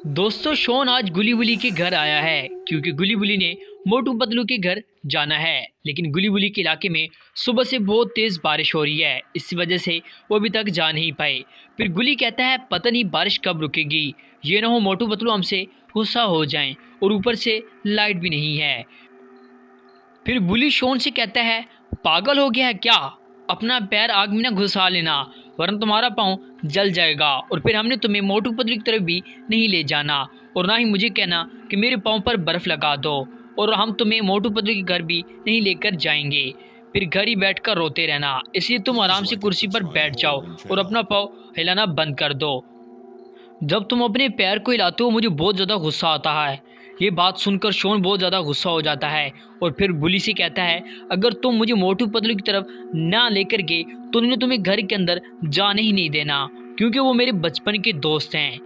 दोस्तों शोन आज गुली बुली के घर आया है क्योंकि गुली बुली ने मोटू पतलू के घर जाना है। लेकिन गुली बुली के इलाके में सुबह से बहुत तेज़ बारिश हो रही है, इस वजह से वो अभी तक जा नहीं पाए। फिर गुली कहता है पता नहीं बारिश कब रुकेगी, ये ना हो मोटू पतलू हमसे गुस्सा हो जाएं, और ऊपर से लाइट भी नहीं है। फिर बुली शोन से कहता है पागल हो गया है क्या, अपना पैर आग में ना घुसा लेना वरना तुम्हारा पाँव जल जाएगा, और फिर हमने तुम्हें मोटू पतलू की तरफ भी नहीं ले जाना और ना ही मुझे कहना कि मेरे पाँव पर बर्फ़ लगा दो, और हम तुम्हें मोटू पतलू के घर भी नहीं लेकर जाएंगे। फिर घर ही बैठकर रोते रहना, इसलिए तुम आराम से कुर्सी पर बैठ जाओ और अपना पाँव हिलाना बंद कर दो। जब तुम अपने पैर को हिलाते हो मुझे बहुत ज़्यादा गुस्सा आता है। ये बात सुनकर शोन बहुत ज़्यादा गुस्सा हो जाता है और फिर बुली से कहता है अगर तुम मुझे मोटू पतलू की तरफ ना लेकर गए तो उन्होंने तुम्हें घर के अंदर जाने ही नहीं देना, क्योंकि वो मेरे बचपन के दोस्त हैं।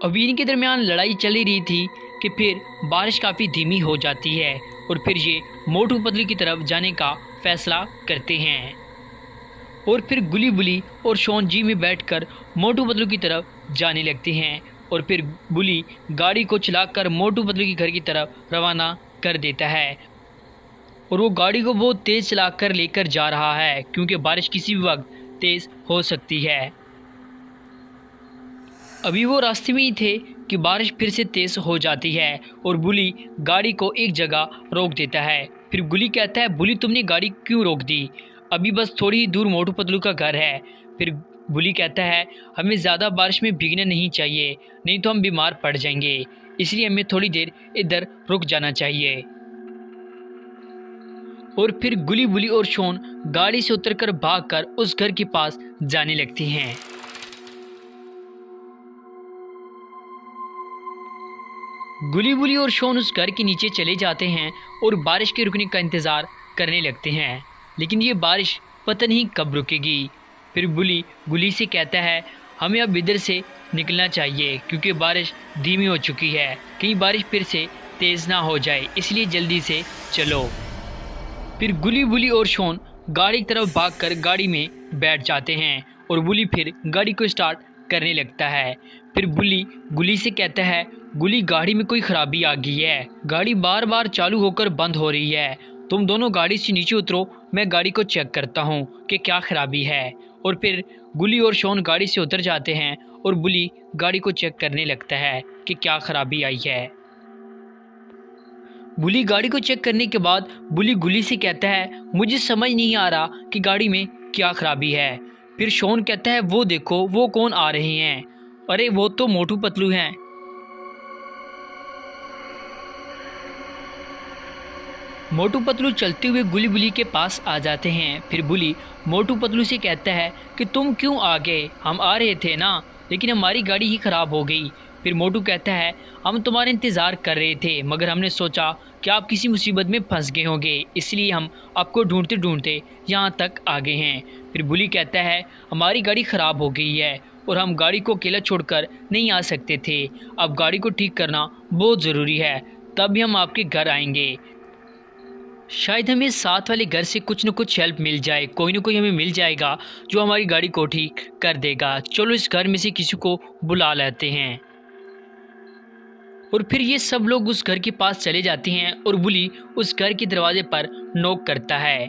अभी इनके दरमियान लड़ाई चल रही थी कि फिर बारिश काफ़ी धीमी हो जाती है और फिर ये मोटू पतलू की तरफ जाने का फैसला करते हैं। और फिर गुली बुली और शोन जी में बैठकर मोटू पतलू की तरफ जाने लगते हैं और फिर बुली गाड़ी को चलाकर मोटू पतलू के घर की तरफ रवाना कर देता है। और वो गाड़ी को बहुत तेज़ चलाकर लेकर जा रहा है क्योंकि बारिश किसी भी वक्त तेज़ हो सकती है। अभी वो रास्ते में ही थे कि बारिश फिर से तेज़ हो जाती है और बुली गाड़ी को एक जगह रोक देता है। फिर गुली कहता है बुली तुमने गाड़ी क्यों रोक दी, अभी बस थोड़ी ही दूर मोटू पतलू का घर है। फिर बुली कहता है हमें ज़्यादा बारिश में भीगना नहीं चाहिए, नहीं तो हम बीमार पड़ जाएंगे, इसलिए हमें थोड़ी देर इधर रुक जाना चाहिए। और फिर गुली बुली और शोन गाड़ी से उतरकर भागकर उस घर के पास जाने लगती हैं। गुली बुली और शोन उस घर के नीचे चले जाते हैं और बारिश के रुकने का इंतज़ार करने लगते हैं, लेकिन ये बारिश पता नहीं कब रुकेगी। फिर बुली गुली से कहता है हमें अब इधर से निकलना चाहिए क्योंकि बारिश धीमी हो चुकी है, कहीं बारिश फिर से तेज़ ना हो जाए, इसलिए जल्दी से चलो। फिर गुली बुली और शोन गाड़ी की तरफ भागकर गाड़ी में बैठ जाते हैं और बुली फिर गाड़ी को स्टार्ट करने लगता है। फिर बुली गुली से कहता है गुली गाड़ी में कोई ख़राबी आ गई है, गाड़ी बार बार चालू होकर बंद हो रही है, तुम दोनों गाड़ी से नीचे उतरो, मैं गाड़ी को चेक करता हूँ कि क्या ख़राबी है। और फिर गुली और शोन गाड़ी से उतर जाते हैं और बुली गाड़ी को चेक करने लगता है कि क्या ख़राबी आई है। बुली गाड़ी को चेक करने के बाद बुली गुली से कहता है मुझे समझ नहीं आ रहा कि गाड़ी में क्या ख़राबी है। फिर शोन कहता है वो देखो वो कौन आ रहे हैं, अरे वो तो मोटू पतलू हैं। मोटू पतलू चलते हुए गुली बुली के पास आ जाते हैं। फिर बुली मोटू पतलू से कहता है कि तुम क्यों आ गए, हम आ रहे थे ना, लेकिन हमारी गाड़ी ही ख़राब हो गई। फिर मोटू कहता है हम तुम्हारा इंतज़ार कर रहे थे मगर हमने सोचा कि आप किसी मुसीबत में फंस गए होंगे, इसलिए हम आपको ढूंढते ढूंढते यहाँ तक आ गए हैं। फिर बुली कहता है हमारी गाड़ी ख़राब हो गई है और हम गाड़ी को अकेला छोड़कर नहीं आ सकते थे, अब गाड़ी को ठीक करना बहुत ज़रूरी है, तभी हम आपके घर आएंगे। शायद हमें साथ वाले घर से कुछ न कुछ हेल्प मिल जाए, कोई ना कोई हमें मिल जाएगा जो हमारी गाड़ी को ठीक कर देगा, चलो इस घर में से किसी को बुला लेते हैं। और फिर ये सब लोग उस घर के पास चले जाते हैं और बुली उस घर के दरवाजे पर नॉक करता है।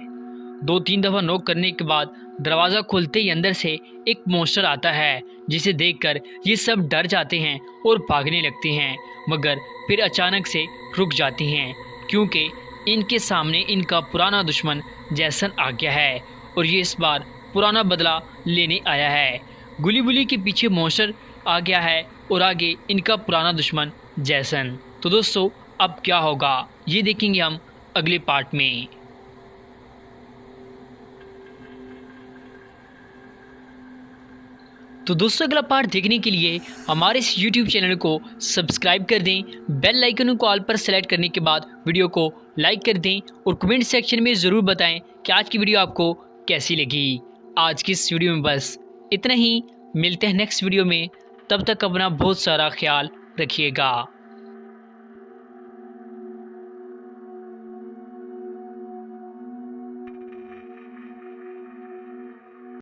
2-3 दफ़ा नॉक करने के बाद दरवाज़ा खुलते ही अंदर से एक मॉन्स्टर आता है, जिसे देखकर ये सब डर जाते हैं और भागने लगते हैं, मगर फिर अचानक से रुक जाती हैं क्योंकि इनके सामने इनका पुराना दुश्मन जैसन आ गया है और ये इस बार पुराना बदला लेने आया है। गुली बुली के पीछे मॉन्स्टर आ गया है और आगे इनका पुराना दुश्मन जैसन। तो दोस्तों अब क्या होगा ये देखेंगे हम अगले पार्ट में। तो दोस्तों अगला पार्ट देखने के लिए हमारे इस YouTube चैनल को सब्सक्राइब कर दें, बेल आइकन को ऑल पर सेलेक्ट करने के बाद वीडियो को लाइक कर दें और कमेंट सेक्शन में ज़रूर बताएं कि आज की वीडियो आपको कैसी लगी। आज की इस वीडियो में बस इतना ही, मिलते हैं नेक्स्ट वीडियो में, तब तक अपना बहुत सारा ख्याल रखिएगा।